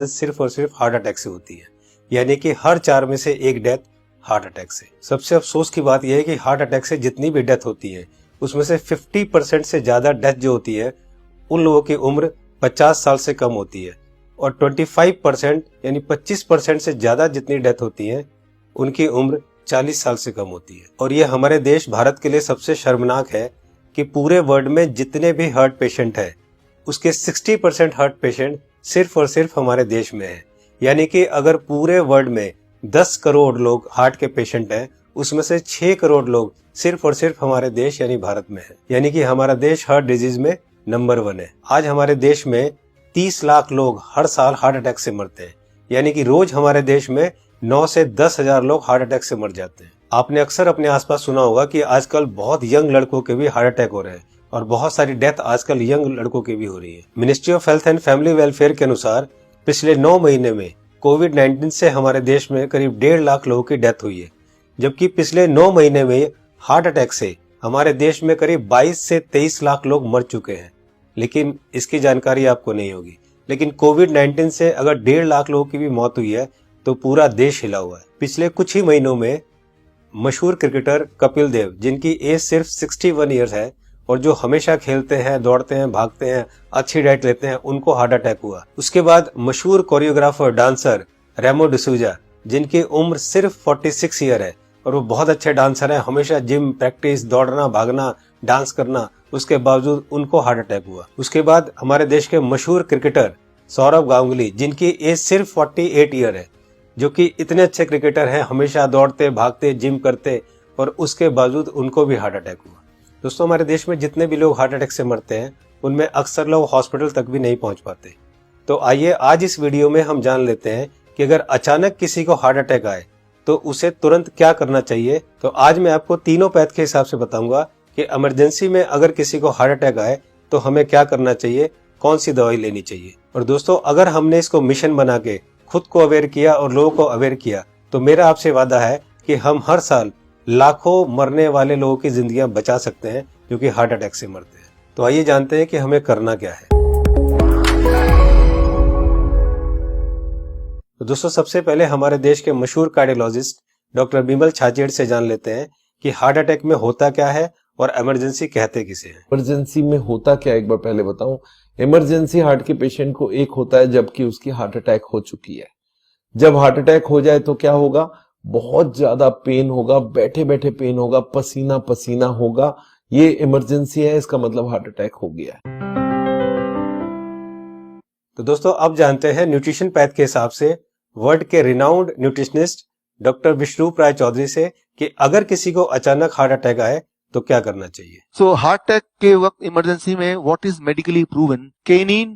सिर्फ और सिर्फ हार्ट अटैक से होती है, यानी कि हर 4 में से 1 डेथ हार्ट अटैक से। सबसे अफसोस की बात यह है कि हार्ट अटैक से जितनी भी डेथ होती है उसमें से 50% से ज्यादा डेथ जो होती है उन लोगों की उम्र 50 साल से कम होती है, और 25% यानी 25% से ज्यादा जितनी डेथ होती है उनकी उम्र 40 साल से कम होती है। और ये हमारे देश भारत के लिए सबसे शर्मनाक है कि पूरे वर्ल्ड में जितने भी हार्ट पेशेंट है उसके 60% हार्ट पेशेंट सिर्फ और सिर्फ हमारे देश में है। यानी कि अगर पूरे वर्ल्ड में 10 करोड़ लोग हार्ट के पेशेंट हैं उसमें से 6 करोड़ लोग सिर्फ और सिर्फ हमारे देश यानी भारत में है। यानी कि हमारा देश हार्ट डिजीज में नंबर 1 है। आज हमारे देश में 30 लाख लोग हर साल हार्ट अटैक से मरते हैं, यानी कि रोज हमारे देश में 9 से 10 हजार लोग हार्ट अटैक से मर जाते हैं। आपने अक्सर अपने आसपास सुना होगा कि आजकल बहुत यंग लड़कों के भी हार्ट अटैक हो रहे हैं और बहुत सारी डेथ आजकल यंग लड़कों की भी हो रही है। Ministry of health and family welfare के अनुसार पिछले 9 महीने में कोविड-19 से हमारे देश में करीब 1.5 लाख लोगों की डेथ हुई है, जबकि पिछले 9 महीने में हार्ट अटैक से हमारे देश में करीब 22 से 23 लाख लोग मर चुके हैं। लेकिन इसकी जानकारी आपको नहीं होगी, लेकिन कोविड-19 से अगर 1.5 लाख लोगों की भी मौत हुई है तो पूरा देश हिला हुआ है। पिछले कुछ ही महीनों में मशहूर क्रिकेटर कपिल देव, जिनकी एज सिर्फ 61 ईयर्स है और जो हमेशा खेलते हैं, दौड़ते हैं, भागते हैं, अच्छी डाइट लेते हैं, उनको हार्ट अटैक हुआ। उसके बाद मशहूर कोरियोग्राफर डांसर रेमो डिसूजा, जिनकी उम्र सिर्फ 46 ईयर है और वो बहुत अच्छे डांसर हैं, हमेशा जिम, प्रैक्टिस, दौड़ना, भागना, डांस करना, उसके बावजूद उनको हार्ट अटैक हुआ। उसके बाद हमारे देश के मशहूर क्रिकेटर सौरव गांगुली, जिनकी एज सिर्फ 48 ईयर है, जो कि इतने अच्छे क्रिकेटर हैं, हमेशा दौड़ते, भागते, जिम करते, और उसके बावजूद उनको भी हार्ट अटैक हुआ। दोस्तों, हमारे देश में जितने भी लोग हार्ट अटैक से मरते हैं उनमें अक्सर लोग हॉस्पिटल तक भी नहीं पहुंच पाते। तो आइए आज इस वीडियो में हम जान लेते हैं कि अगर अचानक किसी को हार्ट अटैक आए तो उसे तुरंत क्या करना चाहिए। तो आज मैं आपको तीनों पैथ के हिसाब से बताऊंगा कि इमरजेंसी में अगर किसी को हार्ट अटैक आए तो हमें क्या करना चाहिए, कौन सी दवाई लेनी चाहिए। और दोस्तों, अगर हमने इसको मिशन बना के खुद को अवेयर किया और लोगों को अवेयर किया तो मेरा आपसे वादा है कि हम हर साल लाखों मरने वाले लोगों की जिंदगियां बचा सकते हैं जो कि हार्ट अटैक से मरते हैं। तो आइए जानते हैं कि हमें करना क्या है। तो दोस्तों, सबसे पहले हमारे देश के मशहूर कार्डियोलॉजिस्ट डॉक्टर बिमल छाजेड़ से जान लेते हैं कि हार्ट अटैक में होता क्या है और इमरजेंसी कहते किसे हैं। इमरजेंसी में होता क्या, एक बार पहले बताऊं। इमरजेंसी हार्ट के पेशेंट को एक होता है जबकि उसकी हार्ट अटैक हो चुकी है। जब हार्ट अटैक हो जाए तो क्या होगा, बहुत ज्यादा पेन होगा, बैठे बैठे पेन होगा, पसीना पसीना होगा। ये इमरजेंसी है, इसका मतलब हार्ट अटैक हो गया है। तो दोस्तों, अब जानते हैं न्यूट्रिशन पैथ के हिसाब से वर्ल्ड के रिनाउंड न्यूट्रिशनिस्ट डॉक्टर विश्वरूप राय चौधरी से कि अगर किसी को अचानक हार्ट अटैक आए तो क्या करना चाहिए। सो हार्ट अटैक के वक्त इमरजेंसी में what is medically proven, cayenne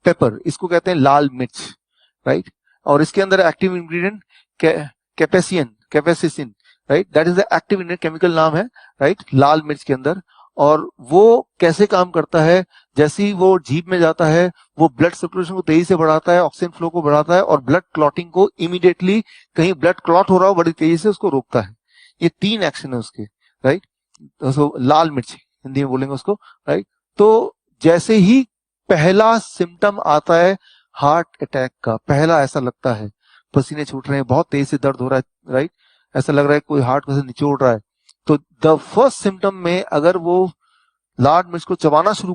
pepper, इसको कहते हैं लाल मिर्च, राइट। और इसके अंदर active ingredient capsaicin, right, that is the active ingredient, chemical नाम है, राइट, लाल मिर्च के अंदर। और वो कैसे काम करता है, जैसे ही वो जीभ में जाता है वो ब्लड सर्कुलेशन को तेजी से बढ़ाता है, ऑक्सीजन फ्लो को बढ़ाता है और ब्लड क्लॉटिंग को इमीडिएटली, कहीं ब्लड क्लॉट हो रहा हो बड़ी तेजी से उसको रोकता है। ये 3 एक्शन है उसके, राइट। तो लाल मिर्च हिंदी में बोलेंगे उसको, राइट। तो जैसे ही पहला सिम्टम आता है हार्ट अटैक का, पहला ऐसा लगता है पसीने छूट रहे हैं, बहुत तेज से दर्द हो रहा है, राइट, ऐसा लग रहा है कोई हार्ट को से निचोड़ रहा है, तो द फर्स्ट सिम्टम में अगर वो लाल मिर्च को चबाना शुरू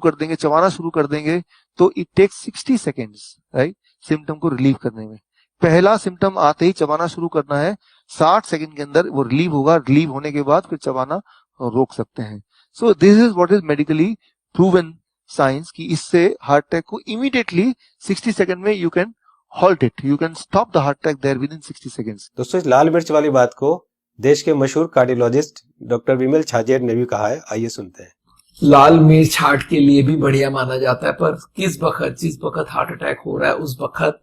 कर देंगे तो it takes 60 seconds, right, symptom को रिलीव करने में। पहला सिम्टम आते ही चबाना शुरू करना है, 60 सेकेंड के अंदर वो रिलीव होगा, रिलीव होने के बाद फिर चबाना रोक सकते हैं। So this is what is medically proven science कि इससे हार्ट अटैक को इमीडिएटली 60 सेकंड में you can halt it, you can stop the heart attack there within 60 seconds. दोस्तों, इस लाल मिर्च वाली बात को देश के मशहूर कार्डियोलॉजिस्ट डॉक्टर बिमल छाजेड़ ने भी कहा है, आइए सुनते हैं। लाल मिर्च हार्ट के लिए भी बढ़िया माना जाता है, पर जिस वक्त हार्ट अटैक हो रहा है उस वक्त।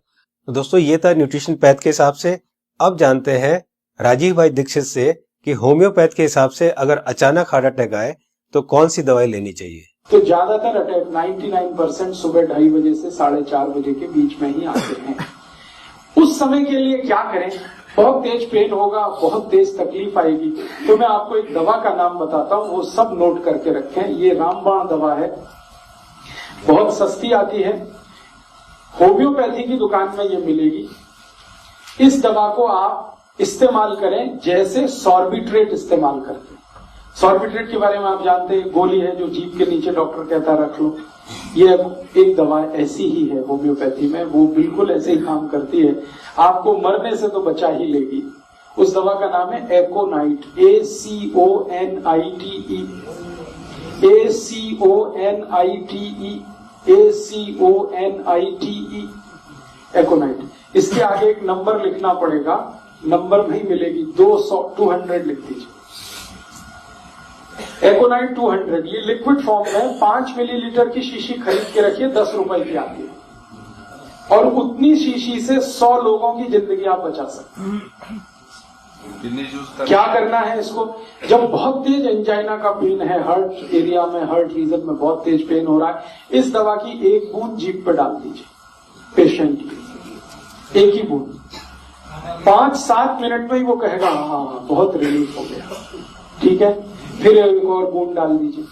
दोस्तों, ये था न्यूट्रिशन पैथ के हिसाब से। अब जानते हैं राजीव भाई दीक्षित से कि होम्योपैथ के हिसाब से अगर अचानक हार्ट अटैक आए तो कौन सी दवाई लेनी चाहिए। तो ज्यादातर अटैक 99% सुबह 2:30 बजे से 4:30 बजे के बीच में ही आते हैं। उस समय के लिए क्या करें, बहुत तेज पेन होगा, बहुत तेज तकलीफ आएगी, तो मैं आपको एक दवा का नाम बताता हूँ, वो सब नोट करके रखें। ये रामबाण दवा है, बहुत सस्ती आती है, होम्योपैथी की दुकान में ये मिलेगी। इस दवा को आप इस्तेमाल करें जैसे सॉर्बिट्रेट इस्तेमाल करते हैं। सॉर्बिट्रेट के बारे में आप जानते हैं, गोली है जो जीभ के नीचे डॉक्टर कहता है रख लो। ये एक दवा ऐसी ही है होम्योपैथी में, वो बिल्कुल ऐसे ही काम करती है, आपको मरने से तो बचा ही लेगी। उस दवा का नाम है एकोनाइट, ACONITE, ACONITE, एकोनाइट। इसके आगे एक नंबर लिखना पड़ेगा, नंबर नहीं मिलेगी, 200 लिख दीजिए। एकोनाइट 200, ये लिक्विड फॉर्म में 5 मिलीलीटर की शीशी खरीद के रखिए, 10 रुपए की आती है, और उतनी शीशी से 100 लोगों की जिंदगी आप बचा सकते हैं। क्या करना है इसको? जब बहुत तेज एंजाइना का पेन है, हार्ट एरिया में, हार्ट रीजन में बहुत तेज पेन हो रहा है, इस दवा की एक बूंद जीभ पे डाल दीजिए पेशेंट की, एक ही बूंद। 5-7 मिनट में ही वो कहेगा हाँ बहुत रिलीफ हो गया, ठीक है। फिर एक और बूंद डाल दीजिए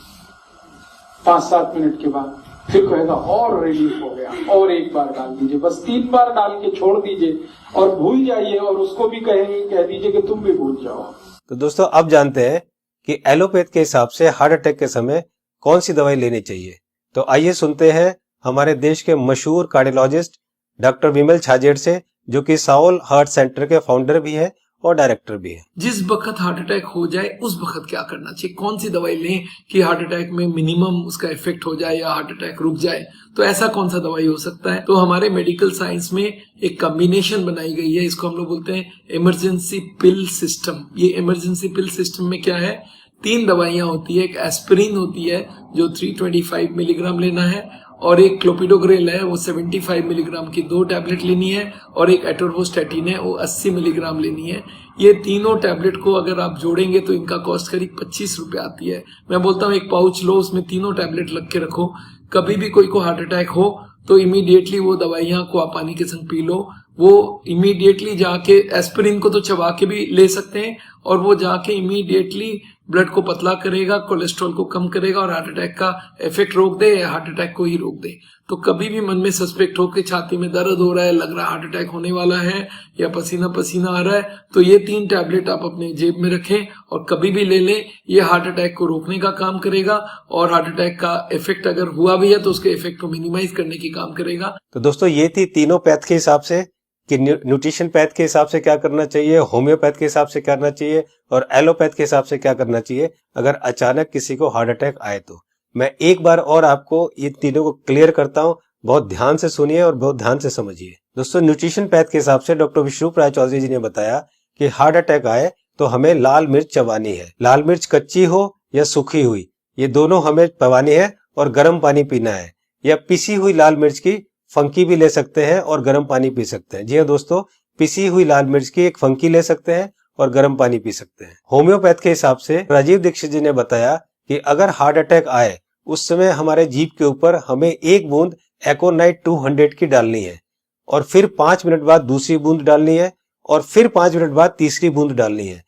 5-7 मिनट के बाद, फिर कहेगा और रिलीफ हो गया, और एक बार डाल दीजिए। बस 3 बार डाल के छोड़ दीजिए और भूल जाइए, और उसको भी कह दीजिए कि तुम भी भूल जाओ। तो दोस्तों अब जानते हैं कि एलोपैथ के हिसाब से हार्ट अटैक के समय कौन सी दवाई लेनी चाहिए। तो आइए सुनते हैं हमारे देश के मशहूर कार्डियोलॉजिस्ट डॉक्टर विमल छाजेड़ से, जो कि साउल हार्ट सेंटर के फाउंडर भी है और डायरेक्टर भी है। जिस वक्त हार्ट अटैक हो जाए उस वक्त क्या करना चाहिए, कौन सी दवाई लें कि हार्ट अटैक में मिनिमम उसका इफेक्ट हो जाए या हार्ट अटैक रुक जाए, तो ऐसा कौन सा दवाई हो सकता है। तो हमारे मेडिकल साइंस में एक कॉम्बिनेशन बनाई गई है, इसको हम लोग बोलते हैं इमरजेंसी पिल सिस्टम। ये इमरजेंसी पिल सिस्टम में क्या है, 3 दवाइयां होती है। एक एस्पिरिन होती है जो 325 मिलीग्राम लेना है, और एक क्लोपिडोग्रेल है वो 75 मिलीग्राम की 2 टैबलेट लेनी है, और एक एटोरवोस्टैटिन है वो 80 मिलीग्राम लेनी है। ये तीनों टैबलेट को अगर आप जोड़ेंगे तो इनका कॉस्ट करीब 25 रुपए आती है। मैं बोलता हूँ एक पाउच लो, उसमें तीनों टैबलेट लग के रखो, कभी भी कोई को हार्ट अटैक हो तो इमीडिएटली वो दवाइयां को आप पानी के संग पी लो। वो इमीडिएटली जाके एस्पिरिन को तो चबा के भी ले सकते हैं, और वो जाके इमीडिएटली ब्लड को पतला करेगा, कोलेस्ट्रॉल को कम करेगा, और हार्ट अटैक का इफेक्ट रोक दे या हार्ट अटैक को ही रोक दे। तो कभी भी मन में सस्पेक्ट हो कि छाती में दर्द हो रहा है, लग रहा है हार्ट अटैक होने वाला है, या पसीना पसीना आ रहा है, तो ये 3 टैबलेट आप अपने जेब में रखें और कभी भी ले लें। ये हार्ट अटैक को रोकने का काम करेगा, और हार्ट अटैक का इफेक्ट अगर हुआ भी है तो उसके इफेक्ट को मिनिमाइज करने की काम करेगा। तो दोस्तों ये थी तीनों पैथ के हिसाब से कि न्यूट्रिशन पैथ के हिसाब से क्या करना चाहिए, होम्योपैथ के हिसाब से क्या करना चाहिए, और एलोपैथ के हिसाब से क्या करना चाहिए अगर अचानक किसी को हार्ट अटैक आए तो। मैं एक बार और आपको ये तीनों को क्लियर करता हूं, बहुत ध्यान से सुनिए और बहुत ध्यान से समझिए। दोस्तों न्यूट्रिशन पैथ के हिसाब से डॉक्टर विश्वरूप राय चौधरी जी ने बताया कि हार्ट अटैक आए तो हमें लाल मिर्च चबानी है। लाल मिर्च कच्ची हो या सूखी हुई, ये दोनों हमें चबानी है, और गर्म पानी पीना है। या पिसी हुई लाल मिर्च की फंकी भी ले सकते हैं और गर्म पानी पी सकते हैं। जी हाँ दोस्तों, पिसी हुई लाल मिर्च की एक फंकी ले सकते हैं और गर्म पानी पी सकते हैं। होम्योपैथ के हिसाब से राजीव दीक्षित जी ने बताया कि अगर हार्ट अटैक आए उस समय हमारे जीभ के ऊपर हमें 1 बूंद एकोनाइट 200 की डालनी है, और फिर 5 मिनट बाद दूसरी बूंद डालनी है, और फिर 5 मिनट बाद तीसरी बूंद डालनी है।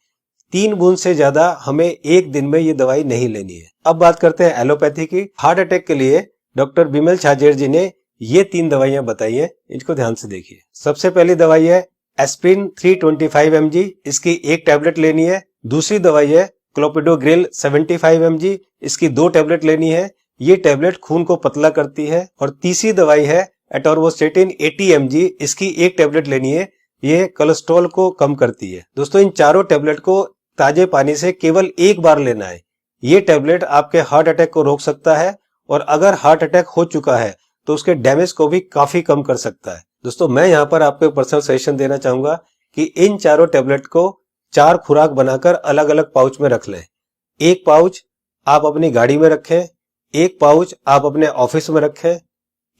3 बूंद से ज्यादा हमें एक दिन में ये दवाई नहीं लेनी है। अब बात करते हैं एलोपैथी की। हार्ट अटैक के लिए डॉक्टर विमल छाजेड़ जी ने ये 3 दवाइयां बताई है, इनको ध्यान से देखिए। सबसे पहली दवाई है एस्पिरिन 325 mg, इसकी 1 टैबलेट लेनी है। दूसरी दवाई है क्लोपिडोग्रेल 75 mg, इसकी 2 टैबलेट लेनी है। ये टैबलेट खून को पतला करती है। और तीसरी दवाई है एटोरवोस्टैटिन 80 mg, इसकी 1 टैबलेट लेनी है। ये कोलेस्ट्रॉल को कम करती है। दोस्तों इन चारों टैबलेट को ताजे पानी से केवल 1 बार लेना है। ये टैबलेट आपके हार्ट अटैक को रोक सकता है, और अगर हार्ट अटैक हो चुका है तो उसके डैमेज को भी काफी कम कर सकता है। दोस्तों मैं यहाँ पर आपको एक पर्सनल सजेशन देना चाहूंगा कि इन चारों टैबलेट को 4 खुराक बनाकर अलग अलग पाउच में रख लें। 1 पाउच आप अपनी गाड़ी में रखें, 1 पाउच आप अपने ऑफिस में रखें,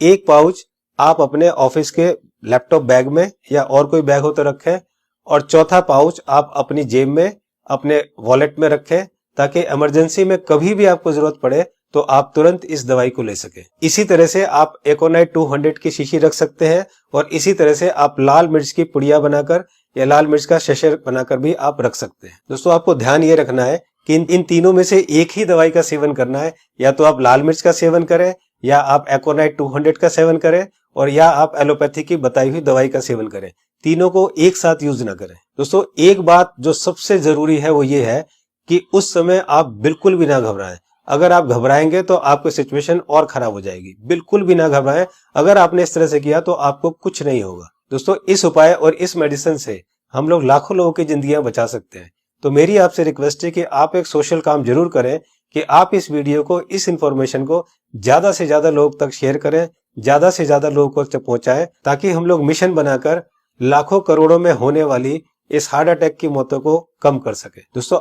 1 पाउच आप अपने ऑफिस के लैपटॉप बैग में या और कोई बैग हो तो रखें, और चौथा पाउच आप अपनी जेब में अपने वॉलेट में रखें, ताकि इमरजेंसी में कभी भी आपको जरूरत पड़े तो आप तुरंत इस दवाई को ले सके। इसी तरह से आप एकोनाइट 200 की शीशी रख सकते हैं, और इसी तरह से आप लाल मिर्च की पुड़िया बनाकर या लाल मिर्च का शशर बनाकर भी आप रख सकते हैं। दोस्तों आपको ध्यान ये रखना है कि इन तीनों में से एक ही दवाई का सेवन करना है। या तो आप लाल मिर्च का सेवन करें या आप एकोनाइट 200 का सेवन करें, और या आप एलोपैथी की बताई हुई दवाई का सेवन करें। तीनों को एक साथ यूज ना करें। दोस्तों एक बात जो सबसे जरूरी है वो ये है कि उस समय आप बिल्कुल भी ना घबराएं। अगर आप घबराएंगे तो आपकी सिचुएशन और खराब हो जाएगी। बिल्कुल भी ना घबराएं। अगर आपने इस तरह से किया तो आपको कुछ नहीं होगा। दोस्तों इस उपाय और इस मेडिसिन से हम लोग लाखों लोगों की जिंदगियां बचा सकते हैं। तो मेरी आपसे रिक्वेस्ट है कि आप एक सोशल काम जरूर करें कि आप इस वीडियो को, इस इंफॉर्मेशन को ज्यादा से ज्यादा लोग तक शेयर करें, ज्यादा से ज्यादा लोगों तक पहुंचाएं, ताकि हम लोग मिशन बनाकर लाखों करोड़ों में होने वाली इस हार्ट अटैक की मौतों को कम कर सके। दोस्तों